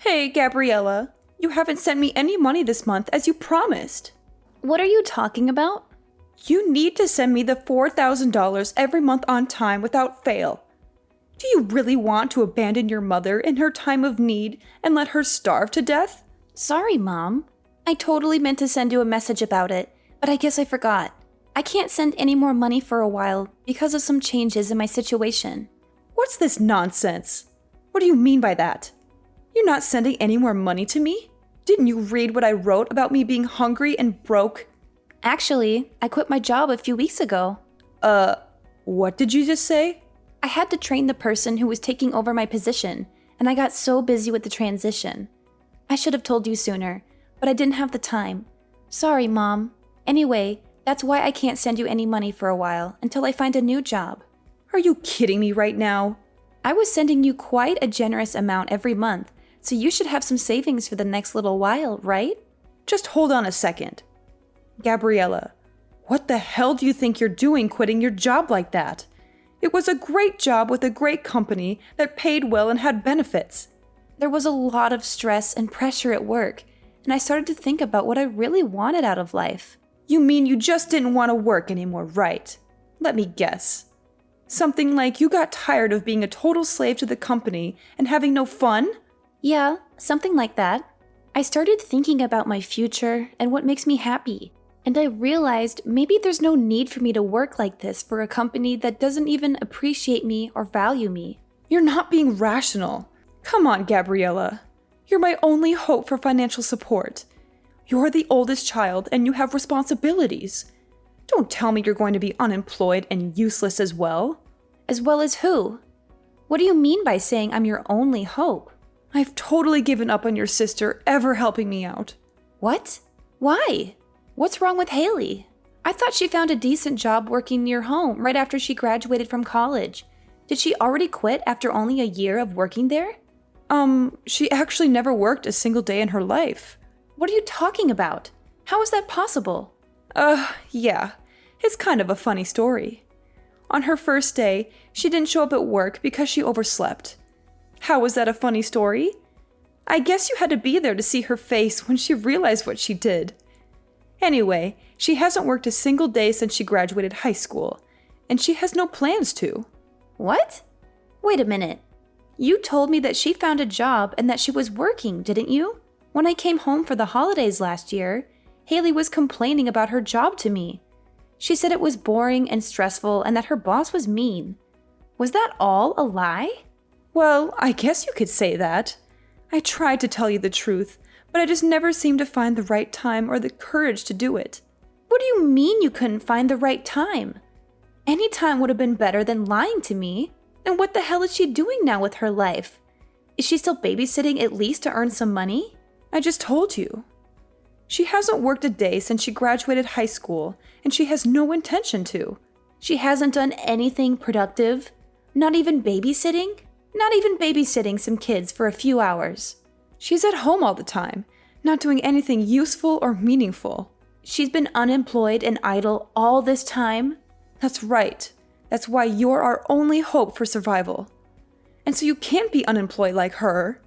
Hey, Gabriella, you haven't sent me any money this month as you promised. What are you talking about? You need to send me the $4,000 every month on time without fail. Do you really want to abandon your mother in her time of need and let her starve to death? Sorry, Mom. I totally meant to send you a message about it, but I guess I forgot. I can't send any more money for a while because of some changes in my situation. What's this nonsense? What do you mean by that? You're not sending any more money to me? Didn't you read what I wrote about me being hungry and broke? Actually, I quit my job a few weeks ago. What did you just say? I had to train the person who was taking over my position, and I got so busy with the transition. I should have told you sooner, but I didn't have the time. Sorry, Mom. Anyway, that's why I can't send you any money for a while until I find a new job. Are you kidding me right now? I was sending you quite a generous amount every month, so you should have some savings for the next little while, right? Just hold on a second. Gabriella, what the hell do you think you're doing quitting your job like that? It was a great job with a great company that paid well and had benefits. There was a lot of stress and pressure at work, and I started to think about what I really wanted out of life. You mean you just didn't want to work anymore, right? Let me guess. Something like you got tired of being a total slave to the company and having no fun? Yeah, something like that. I started thinking about my future and what makes me happy, and I realized maybe there's no need for me to work like this for a company that doesn't even appreciate me or value me. You're not being rational. Come on, Gabriella. You're my only hope for financial support. You're the oldest child and you have responsibilities. Don't tell me you're going to be unemployed and useless as well. As well as who? What do you mean by saying I'm your only hope? I've totally given up on your sister ever helping me out. What? Why? What's wrong with Haley? I thought she found a decent job working near home right after she graduated from college. Did she already quit after only a year of working there? She actually never worked a single day in her life. What are you talking about? How is that possible? Yeah. It's kind of a funny story. On her first day, she didn't show up at work because she overslept. How was that a funny story? I guess you had to be there to see her face when she realized what she did. Anyway, she hasn't worked a single day since she graduated high school, and she has no plans to. What? Wait a minute. You told me that she found a job and that she was working, didn't you? When I came home for the holidays last year, Haley was complaining about her job to me. She said it was boring and stressful and that her boss was mean. Was that all a lie? Well, I guess you could say that. I tried to tell you the truth, but I just never seemed to find the right time or the courage to do it. What do you mean you couldn't find the right time? Any time would have been better than lying to me. And what the hell is she doing now with her life? Is she still babysitting at least to earn some money? I just told you. She hasn't worked a day since she graduated high school, and she has no intention to. She hasn't done anything productive? Not even babysitting? Not even babysitting some kids for a few hours. She's at home all the time, not doing anything useful or meaningful. She's been unemployed and idle all this time? That's right. That's why you're our only hope for survival. And so you can't be unemployed like her.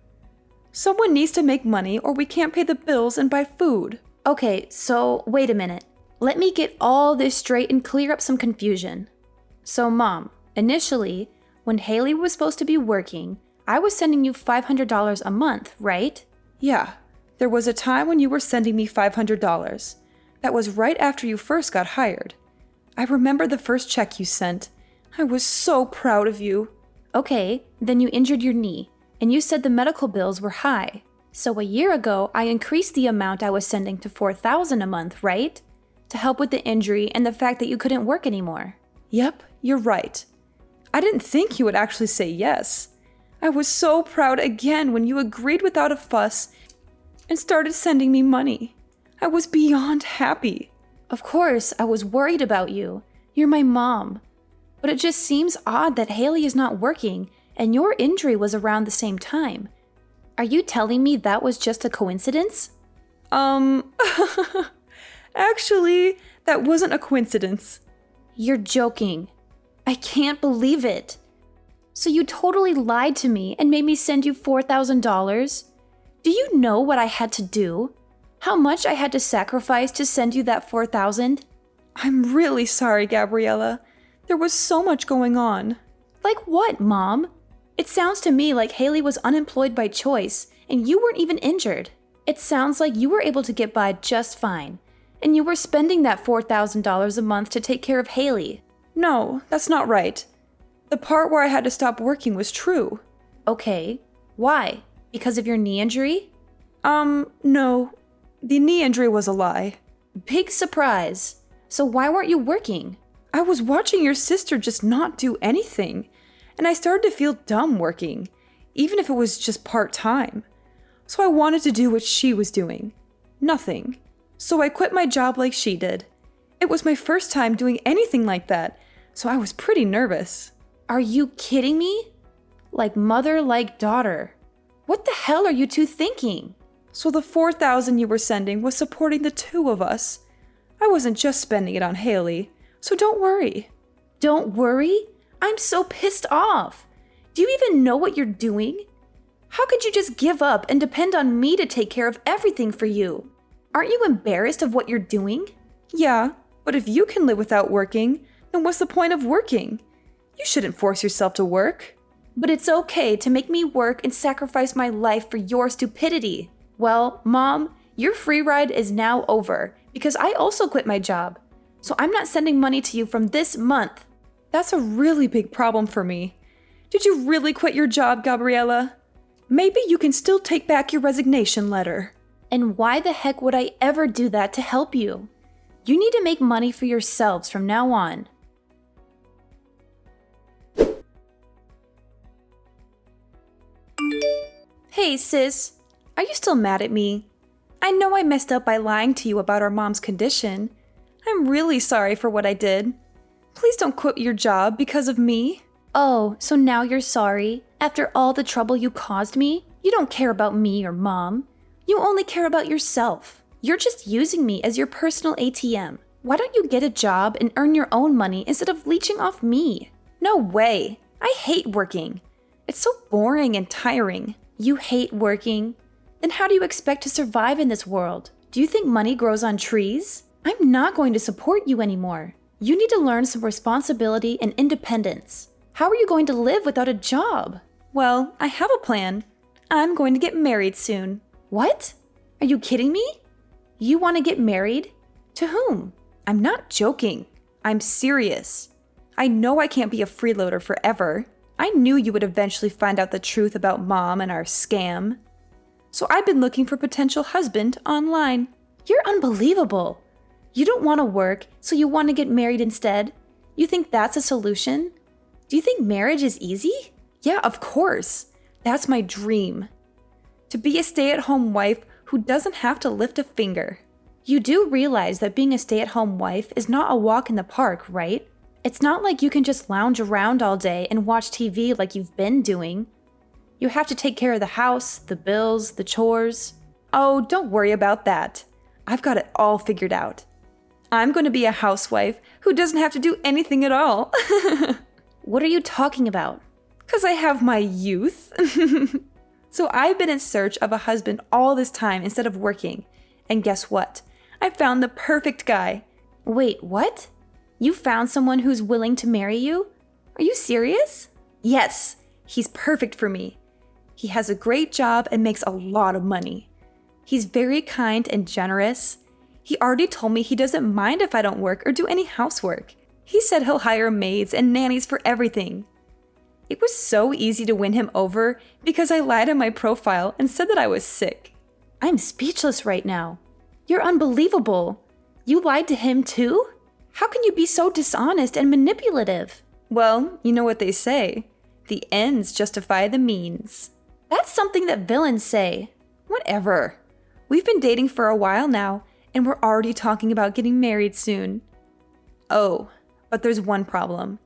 Someone needs to make money or we can't pay the bills and buy food. Okay, so wait a minute. Let me get all this straight and clear up some confusion. So Mom, initially, when Haley was supposed to be working, I was sending you $500 a month, right? Yeah, there was a time when you were sending me $500. That was right after you first got hired. I remember the first check you sent. I was so proud of you. Okay, then you injured your knee, and you said the medical bills were high. So a year ago, I increased the amount I was sending to $4,000 a month, right? To help with the injury and the fact that you couldn't work anymore. Yep, you're right. I didn't think you would actually say yes. I was so proud again when you agreed without a fuss and started sending me money. I was beyond happy. Of course, I was worried about you. You're my mom. But it just seems odd that Haley is not working and your injury was around the same time. Are you telling me that was just a coincidence? Actually, that wasn't a coincidence. You're joking. I can't believe it. So you totally lied to me and made me send you $4,000? Do you know what I had to do? How much I had to sacrifice to send you that $4,000? I'm really sorry, Gabriella. There was so much going on. Like what, Mom? It sounds to me like Haley was unemployed by choice, and you weren't even injured. It sounds like you were able to get by just fine, and you were spending that $4,000 a month to take care of Haley. No, that's not right. The part where I had to stop working was true. Okay, why? Because of your knee injury? No. The knee injury was a lie. Big surprise. So why weren't you working? I was watching your sister just not do anything, and I started to feel dumb working, even if it was just part-time. So I wanted to do what she was doing. Nothing. So I quit my job like she did. It was my first time doing anything like that, so I was pretty nervous. Are you kidding me? Like mother, like daughter. What the hell are you two thinking? So the $4,000 you were sending was supporting the two of us. I wasn't just spending it on Haley, so don't worry. Don't worry? I'm so pissed off. Do you even know what you're doing? How could you just give up and depend on me to take care of everything for you? Aren't you embarrassed of what you're doing? Yeah, but if you can live without working, then what's the point of working? You shouldn't force yourself to work. But it's okay to make me work and sacrifice my life for your stupidity. Well, Mom, your free ride is now over because I also quit my job. So I'm not sending money to you from this month. That's a really big problem for me. Did you really quit your job, Gabriella? Maybe you can still take back your resignation letter. And why the heck would I ever do that to help you? You need to make money for yourselves from now on. Hey, sis. Are you still mad at me? I know I messed up by lying to you about our mom's condition. I'm really sorry for what I did. Please don't quit your job because of me. Oh, so now you're sorry? After all the trouble you caused me? You don't care about me or Mom. You only care about yourself. You're just using me as your personal ATM. Why don't you get a job and earn your own money instead of leeching off me? No way. I hate working. It's so boring and tiring. You hate working? Then how do you expect to survive in this world? Do you think money grows on trees? I'm not going to support you anymore. You need to learn some responsibility and independence. How are you going to live without a job? Well, I have a plan. I'm going to get married soon. What? Are you kidding me? You want to get married? To whom? I'm not joking. I'm serious. I know I can't be a freeloader forever. I knew you would eventually find out the truth about Mom and our scam. So I've been looking for a potential husband online. You're unbelievable. You don't want to work, so you want to get married instead? You think that's a solution? Do you think marriage is easy? Yeah, of course. That's my dream. To be a stay-at-home wife who doesn't have to lift a finger. You do realize that being a stay-at-home wife is not a walk in the park, right? It's not like you can just lounge around all day and watch TV like you've been doing. You have to take care of the house, the bills, the chores. Oh, don't worry about that. I've got it all figured out. I'm going to be a housewife who doesn't have to do anything at all. What are you talking about? 'Cause I have my youth. So I've been in search of a husband all this time instead of working. And guess what? I found the perfect guy. Wait, what? You found someone who's willing to marry you? Are you serious? Yes, he's perfect for me. He has a great job and makes a lot of money. He's very kind and generous. He already told me he doesn't mind if I don't work or do any housework. He said he'll hire maids and nannies for everything. It was so easy to win him over because I lied on my profile and said that I was sick. I'm speechless right now. You're unbelievable. You lied to him too? How can you be so dishonest and manipulative? Well, you know what they say. The ends justify the means. That's something that villains say. Whatever. We've been dating for a while now, and we're already talking about getting married soon. Oh, but there's one problem.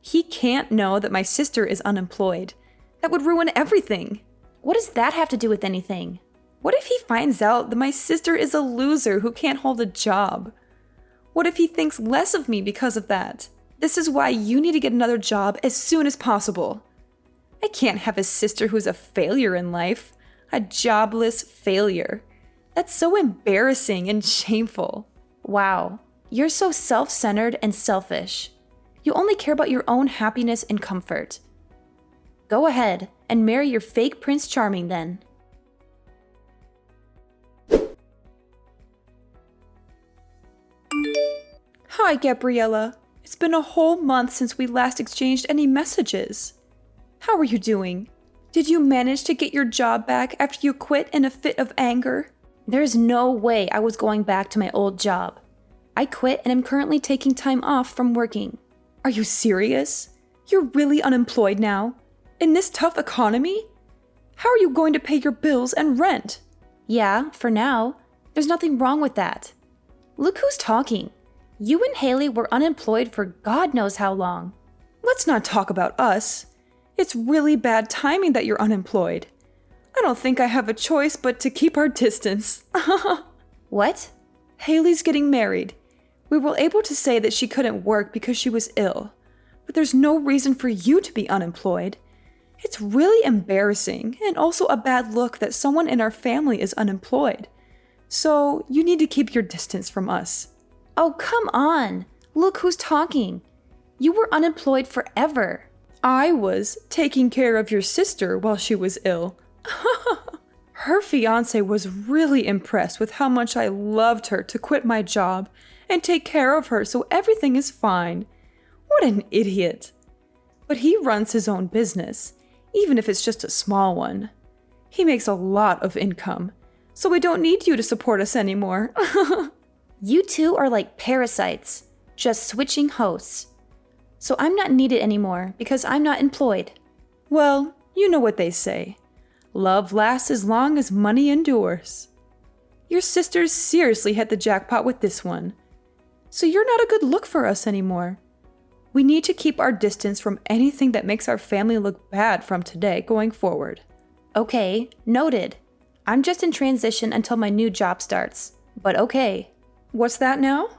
He can't know that my sister is unemployed. That would ruin everything. What does that have to do with anything? What if he finds out that my sister is a loser who can't hold a job? What if he thinks less of me because of that? This is why you need to get another job as soon as possible. I can't have a sister who's a failure in life. A jobless failure. That's so embarrassing and shameful. Wow, you're so self-centered and selfish. You only care about your own happiness and comfort. Go ahead and marry your fake Prince Charming then. Hi, Gabriella. It's been a whole month since we last exchanged any messages. How are you doing? Did you manage to get your job back after you quit in a fit of anger? There's no way I was going back to my old job. I quit and am currently taking time off from working. Are you serious? You're really unemployed now? In this tough economy? How are you going to pay your bills and rent? Yeah, for now. There's nothing wrong with that. Look who's talking. You and Haley were unemployed for God knows how long. Let's not talk about us. It's really bad timing that you're unemployed. I don't think I have a choice but to keep our distance. What? Haley's getting married. We were able to say that she couldn't work because she was ill, but there's no reason for you to be unemployed. It's really embarrassing and also a bad look that someone in our family is unemployed. So you need to keep your distance from us. Oh, come on. Look who's talking. You were unemployed forever. I was taking care of your sister while she was ill. Her fiance was really impressed with how much I loved her to quit my job and take care of her so everything is fine. What an idiot. But he runs his own business, even if it's just a small one. He makes a lot of income, so we don't need you to support us anymore. You two are like parasites, just switching hosts. So I'm not needed anymore because I'm not employed. Well, you know what they say. Love lasts as long as money endures. Your sisters seriously hit the jackpot with this one. So you're not a good look for us anymore. We need to keep our distance from anything that makes our family look bad from today going forward. Okay, noted. I'm just in transition until my new job starts. But okay. What's that now?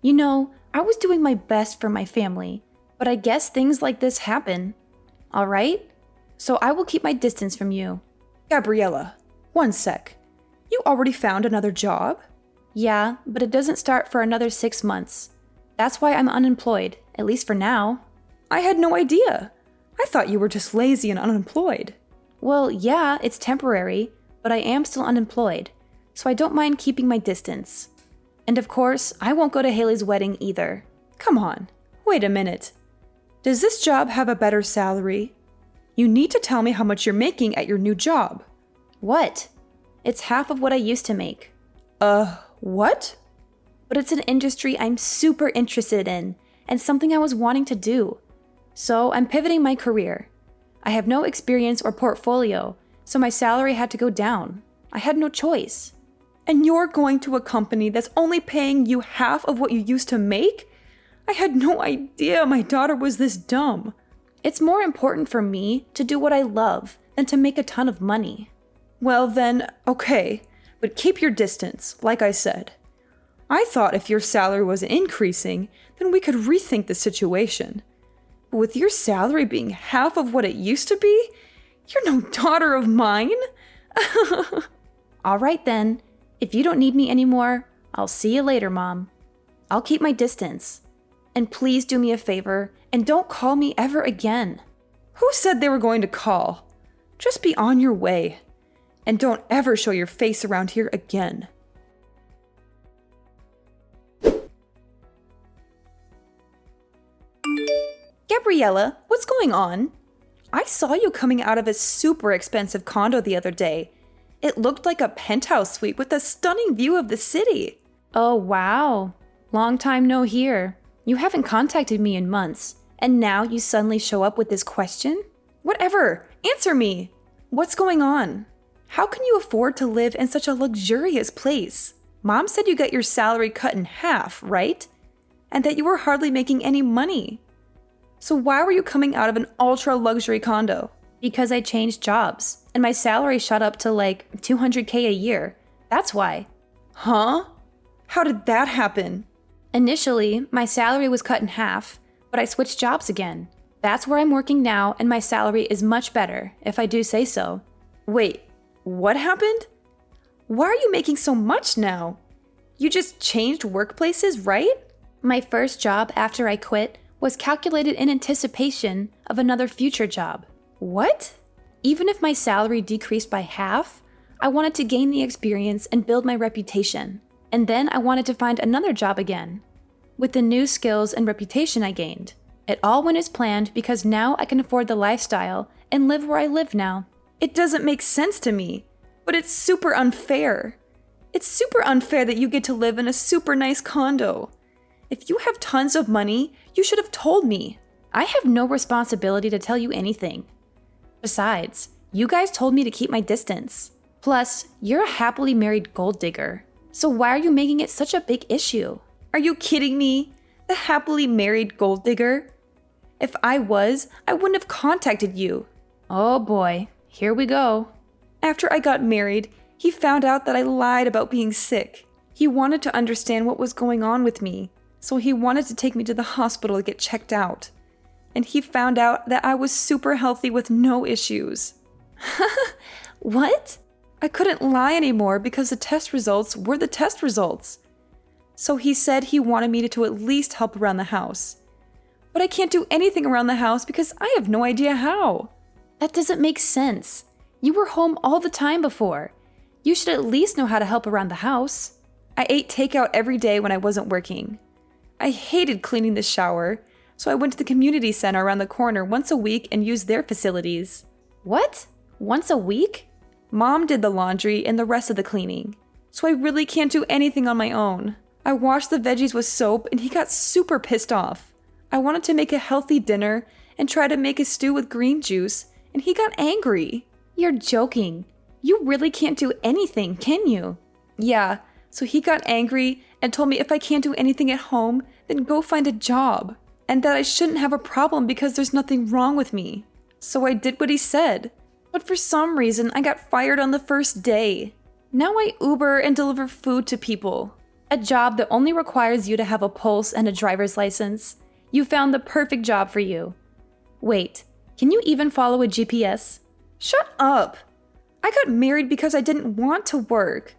You know, I was doing my best for my family, but I guess things like this happen. All right? So I will keep my distance from you. Gabriella, one sec. You already found another job? Yeah, but it doesn't start for another 6 months. That's why I'm unemployed, at least for now. I had no idea. I thought you were just lazy and unemployed. Well, yeah, it's temporary, but I am still unemployed, so I don't mind keeping my distance. And of course, I won't go to Haley's wedding either. Come on, wait a minute. Does this job have a better salary? You need to tell me how much you're making at your new job. What? It's half of what I used to make. What? But it's an industry I'm super interested in and something I was wanting to do. So I'm pivoting my career. I have no experience or portfolio, so my salary had to go down. I had no choice. And you're going to a company that's only paying you half of what you used to make? I had no idea my daughter was this dumb. It's more important for me to do what I love than to make a ton of money. Well then, okay, but keep your distance, like I said. I thought if your salary was increasing, then we could rethink the situation. But with your salary being half of what it used to be, you're no daughter of mine. All right then, if you don't need me anymore, I'll see you later, Mom. I'll keep my distance. And please do me a favor and don't call me ever again. Who said they were going to call? Just be on your way. And don't ever show your face around here again. Gabriella, what's going on? I saw you coming out of a super expensive condo the other day. It looked like a penthouse suite with a stunning view of the city. Oh, wow. Long time no hear. You haven't contacted me in months, and now you suddenly show up with this question? Whatever, answer me. What's going on? How can you afford to live in such a luxurious place? Mom said you got your salary cut in half, right? And that you were hardly making any money. So why were you coming out of an ultra-luxury condo? Because I changed jobs, and my salary shot up to like $200K a year. That's why. Huh? How did that happen? Initially, my salary was cut in half, but I switched jobs again. That's where I'm working now, and my salary is much better, if I do say so. Wait, What happened? Why are you making so much now? You just changed workplaces, right? My first job after I quit was calculated in anticipation of another future job. What? Even if my salary decreased by half, I wanted to gain the experience and build my reputation. And then I wanted to find another job again. With the new skills and reputation I gained, it all went as planned because now I can afford the lifestyle and live where I live now. It doesn't make sense to me, but it's super unfair. It's super unfair that you get to live in a super nice condo. If you have tons of money, you should have told me. I have no responsibility to tell you anything. Besides, you guys told me to keep my distance. Plus, you're a happily married gold digger. So why are you making it such a big issue? Are you kidding me? The happily married gold digger? If I was, I wouldn't have contacted you. Oh boy, here we go. After I got married, he found out that I lied about being sick. He wanted to understand what was going on with me, so he wanted to take me to the hospital to get checked out. And he found out that I was super healthy with no issues. What? I couldn't lie anymore because the test results were the test results. So he said he wanted me to at least help around the house. But I can't do anything around the house because I have no idea how. That doesn't make sense. You were home all the time before. You should at least know how to help around the house. I ate takeout every day when I wasn't working. I hated cleaning the shower, so I went to the community center around the corner once a week and used their facilities. What? Once a week? Mom did the laundry and the rest of the cleaning, so I really can't do anything on my own. I washed the veggies with soap and he got super pissed off. I wanted to make a healthy dinner and try to make a stew with green juice, and he got angry. You're joking. You really can't do anything, can you? Yeah, so he got angry and told me if I can't do anything at home, then go find a job, and that I shouldn't have a problem because there's nothing wrong with me. So I did what he said. But for some reason, I got fired on the first day. Now I Uber and deliver food to people. A job that only requires you to have a pulse and a driver's license. You found the perfect job for you. Wait, can you even follow a GPS? Shut up! I got married because I didn't want to work.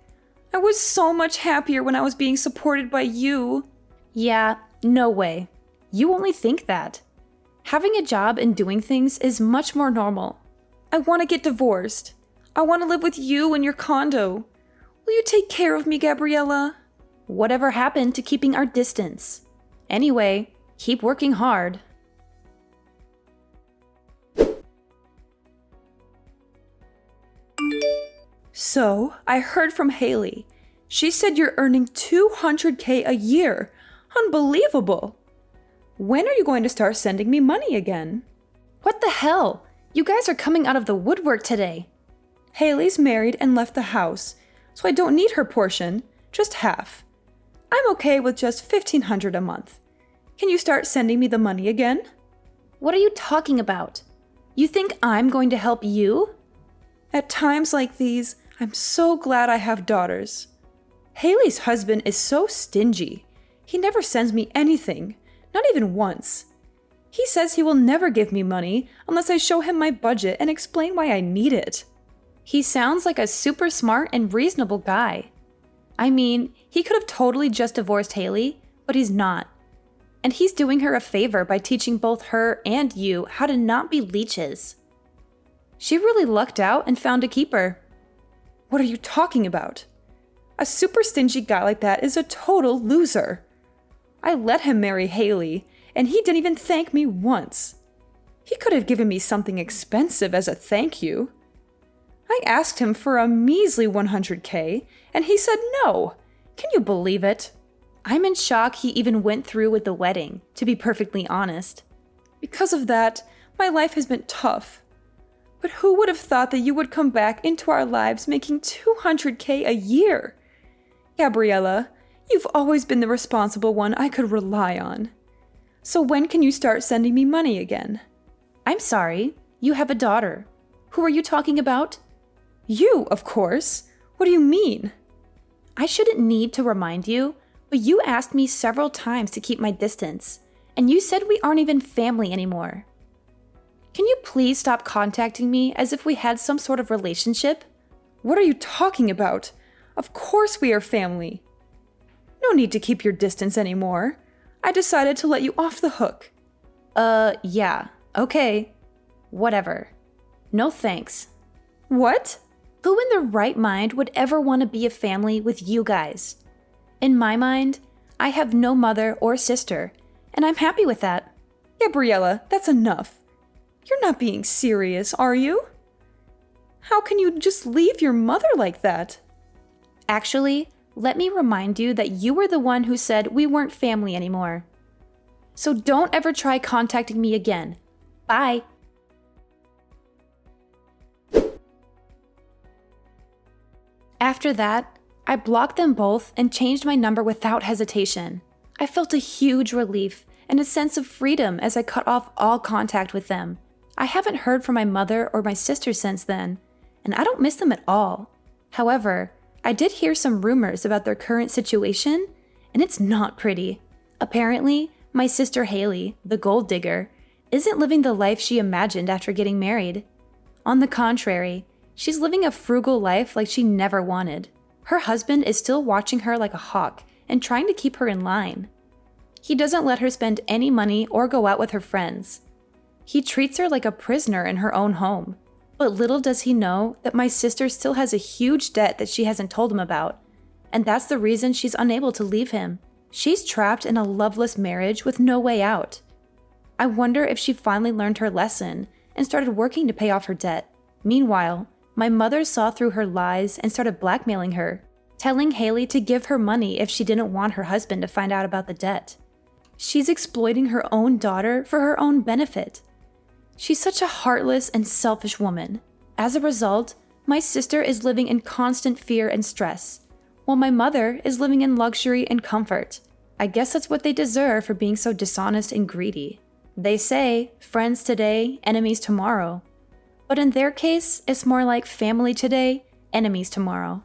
I was so much happier when I was being supported by you. Yeah, no way. You only think that. Having a job and doing things is much more normal. I want to get divorced. I want to live with you in your condo. Will you take care of me, Gabriella? Whatever happened to keeping our distance? Anyway, keep working hard. So, I heard from Haley. She said you're earning $200K a year. Unbelievable. When are you going to start sending me money again? What the hell? You guys are coming out of the woodwork today. Haley's married and left the house, so I don't need her portion, just half. I'm okay with just $1,500 a month. Can you start sending me the money again? What are you talking about? You think I'm going to help you? At times like these, I'm so glad I have daughters. Haley's husband is so stingy. He never sends me anything, not even once. He says he will never give me money unless I show him my budget and explain why I need it. He sounds like a super smart and reasonable guy. I mean, he could have totally just divorced Haley, but he's not. And he's doing her a favor by teaching both her and you how to not be leeches. She really lucked out and found a keeper. What are you talking about? A super stingy guy like that is a total loser. I let him marry Haley, and he didn't even thank me once. He could have given me something expensive as a thank you. I asked him for a measly $100K, and he said no. Can you believe it? I'm in shock he even went through with the wedding, to be perfectly honest. Because of that, my life has been tough. But who would have thought that you would come back into our lives making $200K a year? Gabriella, you've always been the responsible one I could rely on. So when can you start sending me money again? I'm sorry, you have a daughter. Who are you talking about? You, of course. What do you mean? I shouldn't need to remind you, but you asked me several times to keep my distance, and you said we aren't even family anymore. Can you please stop contacting me as if we had some sort of relationship? What are you talking about? Of course we are family. No need to keep your distance anymore. I decided to let you off the hook. Yeah. Okay. Whatever. No thanks. What? Who in their right mind would ever want to be a family with you guys? In my mind, I have no mother or sister, and I'm happy with that. Gabriella, that's enough. You're not being serious, are you? How can you just leave your mother like that? Actually, let me remind you that you were the one who said we weren't family anymore. So don't ever try contacting me again. Bye. After that, I blocked them both and changed my number without hesitation. I felt a huge relief and a sense of freedom as I cut off all contact with them. I haven't heard from my mother or my sister since then, and I don't miss them at all. However, I did hear some rumors about their current situation, and it's not pretty. Apparently, my sister Haley, the gold digger, isn't living the life she imagined after getting married. On the contrary, she's living a frugal life like she never wanted. Her husband is still watching her like a hawk and trying to keep her in line. He doesn't let her spend any money or go out with her friends. He treats her like a prisoner in her own home. But little does he know that my sister still has a huge debt that she hasn't told him about, and that's the reason she's unable to leave him. She's trapped in a loveless marriage with no way out. I wonder if she finally learned her lesson and started working to pay off her debt. Meanwhile, my mother saw through her lies and started blackmailing her, telling Haley to give her money if she didn't want her husband to find out about the debt. She's exploiting her own daughter for her own benefit. She's such a heartless and selfish woman. As a result, my sister is living in constant fear and stress, while my mother is living in luxury and comfort. I guess that's what they deserve for being so dishonest and greedy. They say, friends today, enemies tomorrow. But in their case, it's more like family today, enemies tomorrow.